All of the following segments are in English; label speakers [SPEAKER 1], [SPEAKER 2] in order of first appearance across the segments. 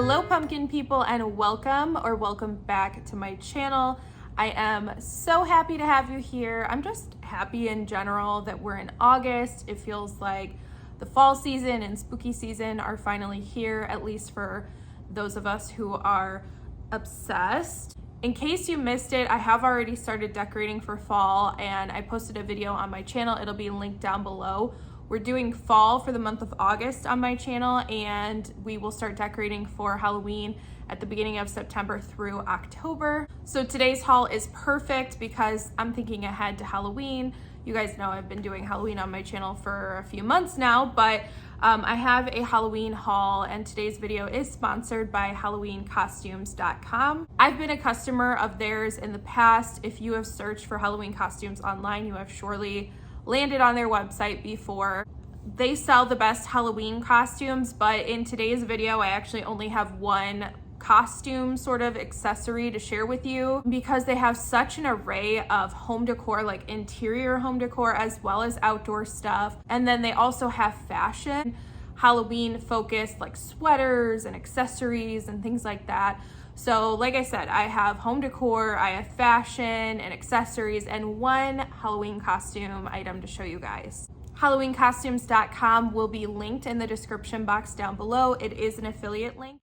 [SPEAKER 1] Hello pumpkin people, and welcome back to my channel. I am so happy to have you here. I'm just happy in general that we're in August. It feels like the fall season and spooky season are finally here, at least for those of us who are obsessed. In case you missed it, I have already started decorating for fall and I posted a video on my channel. It'll be linked down below. We're doing fall for the month of August on my channel, and we will start decorating for Halloween at the beginning of September through October. So today's haul is perfect because I'm thinking ahead to Halloween. You guys know I've been doing Halloween on my channel for a few months now, but I have a Halloween haul, and today's video is sponsored by HalloweenCostumes.com. I've been a customer of theirs in the past. If you have searched for Halloween costumes online, you have surely landed on their website before. They sell the best Halloween costumes, but in today's video, I actually only have one costume sort of accessory to share with you because they have such an array of home decor, like interior home decor as well as outdoor stuff. And then they also have fashion, Halloween focused, like sweaters and accessories and things like that. So like I said, I have home decor, I have fashion and accessories, and one Halloween costume item to show you guys. HalloweenCostumes.com will be linked in the description box down below. It is an affiliate link.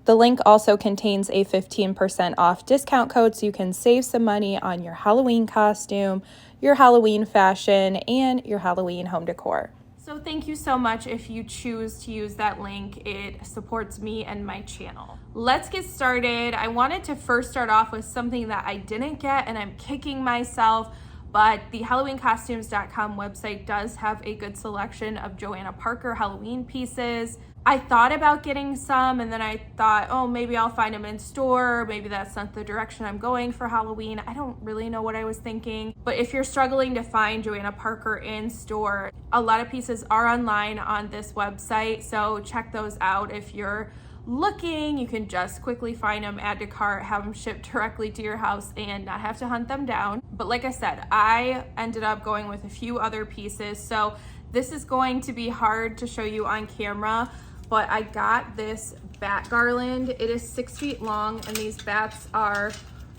[SPEAKER 1] The link also contains a 15% off discount code, so you can save some money on your Halloween costume, your Halloween fashion, and your Halloween home decor. So thank you so much if you choose to use that link. It supports me and my channel. Let's get started. I wanted to first start off with something that I didn't get, and I'm kicking myself, but the HalloweenCostumes.com website does have a good selection of Joanna Parker Halloween pieces. I thought about getting some, and then I thought, oh, maybe I'll find them in store. Maybe that's not the direction I'm going for Halloween. I don't really know what I was thinking. But if you're struggling to find Joanna Parker in store, a lot of pieces are online on this website, so check those out. If you're looking, you can just quickly find them, add to cart, have them shipped directly to your house and not have to hunt them down. But like I said, I ended up going with a few other pieces, so this is going to be hard to show you on camera. But I got this bat garland. It is 6 feet long, and these bats are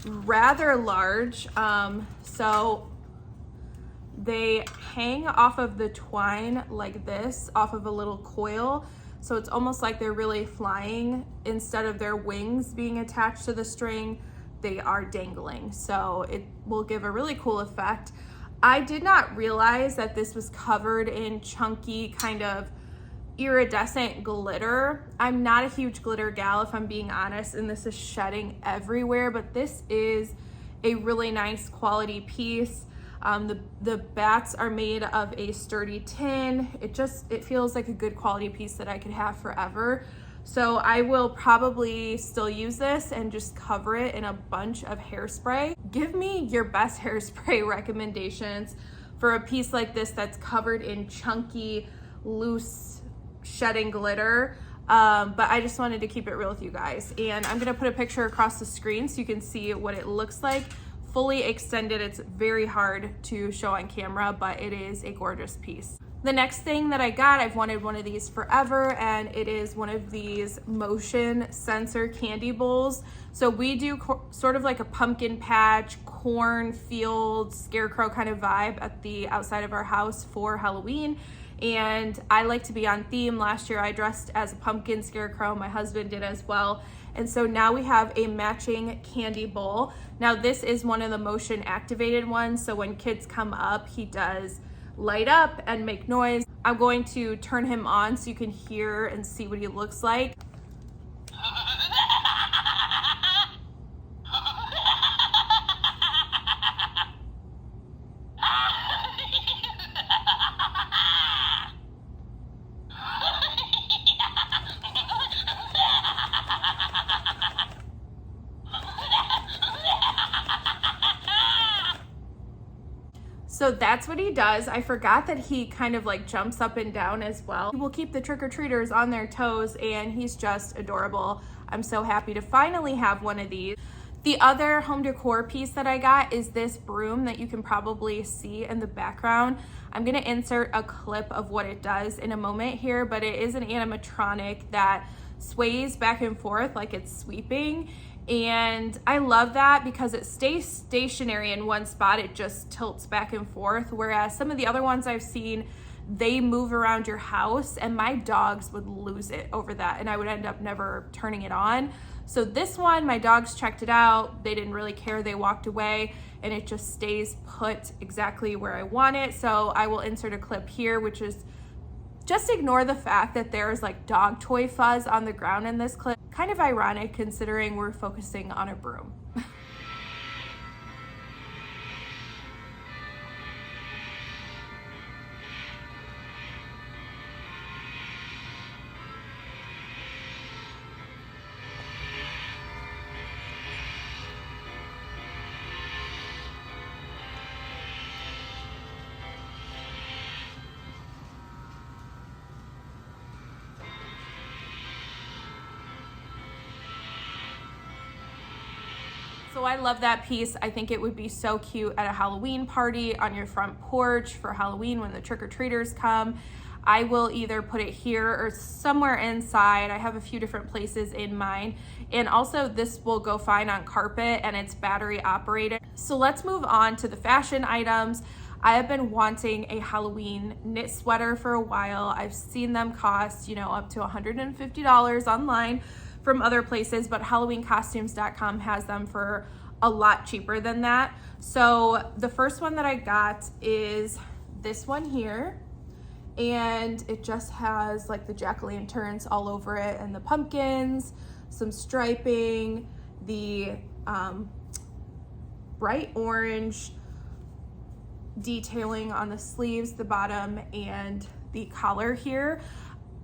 [SPEAKER 1] rather large. So they hang off of the twine like this, off of a little coil. So it's almost like they're really flying. Instead of their wings being attached to the string, they are dangling. So it will give a really cool effect. I did not realize that this was covered in chunky kind of iridescent glitter. I'm not a huge glitter gal, if I'm being honest, and this is shedding everywhere, but this is a really nice quality piece. The bats are made of a sturdy tin. It feels like a good quality piece that I could have forever. So I will probably still use this and just cover it in a bunch of hairspray. Give me your best hairspray recommendations for a piece like this that's covered in chunky, loose, shedding glitter. But I just wanted to keep it real with you guys. And I'm gonna put a picture across the screen so you can see what it looks like. Fully extended, it's very hard to show on camera, but it is a gorgeous piece. The next thing that I got, I've wanted one of these forever, and it is one of these motion sensor candy bowls. So we do sort of like a pumpkin patch, cornfield, scarecrow kind of vibe at the outside of our house for Halloween. And I like to be on theme. Last year I dressed as a pumpkin scarecrow. My husband did as well. And so now we have a matching candy bowl. Now this is one of the motion activated ones. So when kids come up, he does light up and make noise. I'm going to turn him on so you can hear and see what he looks like. So that's what he does. I forgot that he kind of like jumps up and down as well. He will keep the trick-or-treaters on their toes, and he's just adorable. I'm so happy to finally have one of these. The other home decor piece that I got is this broom that you can probably see in the background. I'm gonna insert a clip of what it does in a moment here, but it is an animatronic that sways back and forth like it's sweeping. And I love that because it stays stationary in one spot. It just tilts back and forth. Whereas some of the other ones I've seen, they move around your house, and my dogs would lose it over that, and I would end up never turning it on. So this one, my dogs checked it out. They didn't really care. They walked away, and it just stays put exactly where I want it. So I will insert a clip here, which is just ignore the fact that there's like dog toy fuzz on the ground in this clip. Kind of ironic considering we're focusing on a broom. So I love that piece. I think it would be so cute at a Halloween party on your front porch for Halloween when the trick-or-treaters come. I will either put it here or somewhere inside. I have a few different places in mind. And also this will go fine on carpet, and it's battery operated. So let's move on to the fashion items. I have been wanting a Halloween knit sweater for a while. I've seen them cost, up to $150 online from other places, but HalloweenCostumes.com has them for a lot cheaper than that. So the first one that I got is this one here, and it just has like the jack-o'-lanterns all over it and the pumpkins, some striping, the bright orange detailing on the sleeves, the bottom, and the collar here.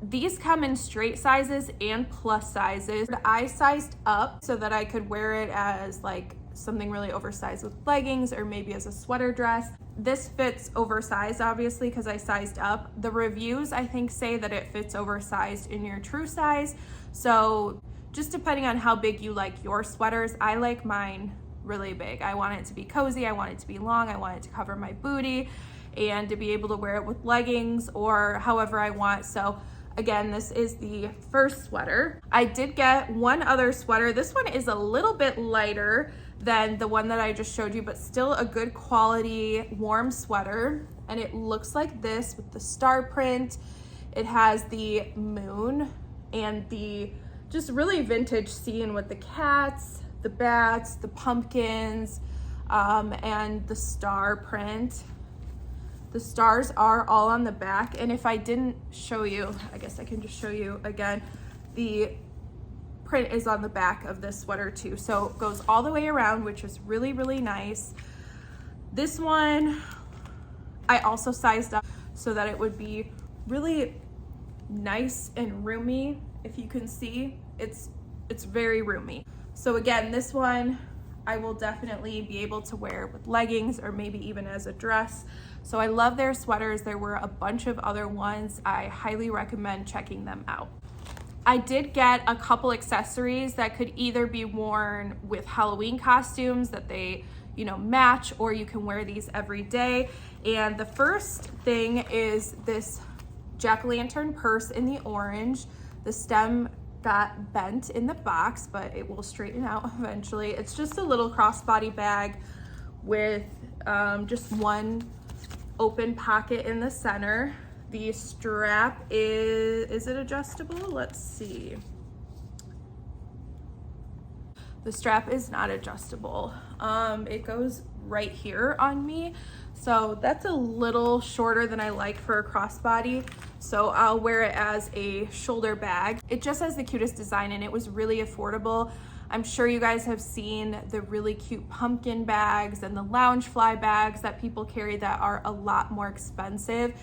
[SPEAKER 1] These come in straight sizes and plus sizes. I sized up so that I could wear it as like something really oversized with leggings or maybe as a sweater dress. This fits oversized obviously because I sized up. The reviews I think say that it fits oversized in your true size. So just depending on how big you like your sweaters, I like mine really big. I want it to be cozy, I want it to be long, I want it to cover my booty and to be able to wear it with leggings or however I want. So again, this is the first sweater. I did get one other sweater. This one is a little bit lighter than the one that I just showed you, but still a good quality warm sweater. And it looks like this with the star print. It has the moon and the just really vintage scene with the cats, the bats, the pumpkins, and the star print. The stars are all on the back, and if I didn't show you, I guess I can just show you again. The print is on the back of this sweater too, so it goes all the way around, which is really, really nice. This one, I also sized up so that it would be really nice and roomy. If you can see, it's very roomy. So again, this one, I will definitely be able to wear with leggings or maybe even as a dress. So I love their sweaters. There were a bunch of other ones. I highly recommend checking them out. I did get a couple accessories that could either be worn with Halloween costumes that they, match, or you can wear these every day. And the first thing is this jack-o'-lantern purse in the orange. The stem got bent in the box, but it will straighten out eventually. It's just a little crossbody bag with just one open pocket in the center. The strap is it adjustable? Let's see. The strap is not adjustable. It goes right here on me. So that's a little shorter than I like for a crossbody. So I'll wear it as a shoulder bag. It just has the cutest design and it was really affordable. I'm sure you guys have seen the really cute pumpkin bags and the lounge fly bags that people carry that are a lot more expensive.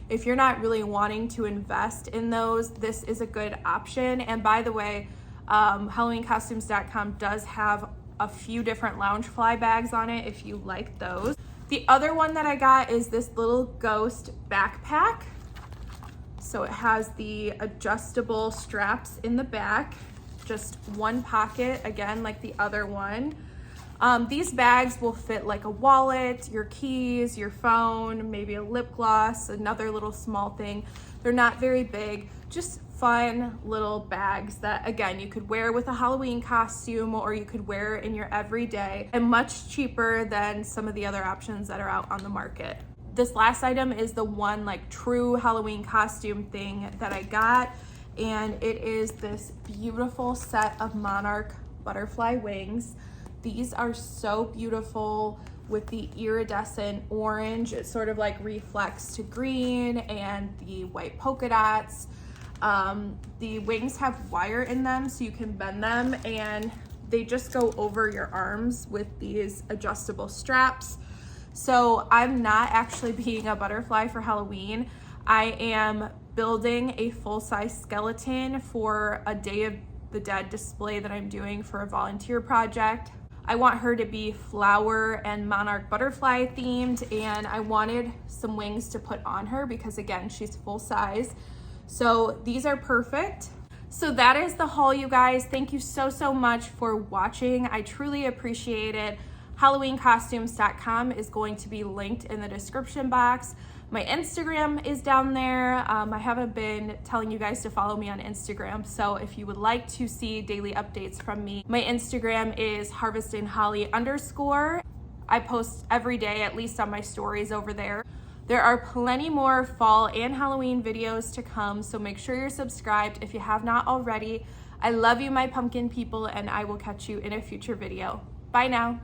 [SPEAKER 1] If you're not really wanting to invest in those, this is a good option. And by the way, HalloweenCostumes.com does have a few different lounge fly bags on it if you like those. The other one that I got is this little ghost backpack. So it has the adjustable straps in the back, just one pocket, again, like the other one. These bags will fit like a wallet, your keys, your phone, maybe a lip gloss, another little small thing. They're not very big, just fun little bags that, again, you could wear with a Halloween costume or you could wear in your everyday, and much cheaper than some of the other options that are out on the market. This last item is the one like true Halloween costume thing that I got, and it is this beautiful set of monarch butterfly wings. These are so beautiful with the iridescent orange. It sort of like reflects to green, and the white polka dots. The wings have wire in them so you can bend them, and they just go over your arms with these adjustable straps. So I'm not actually being a butterfly for Halloween. I am building a full-size skeleton for a Day of the Dead display that I'm doing for a volunteer project. I want her to be flower and monarch butterfly themed, and I wanted some wings to put on her because, again, she's full size. So these are perfect. So that is the haul, you guys. Thank you so much for watching. I truly appreciate it. HalloweenCostumes.com is going to be linked in the description box. My Instagram is down there. I haven't been telling you guys to follow me on Instagram, so if you would like to see daily updates from me, my Instagram is harvestingholly_. I post every day, at least on my stories over there. There are plenty more fall and Halloween videos to come, so make sure you're subscribed if you have not already. I love you, my pumpkin people, and I will catch you in a future video. Bye now.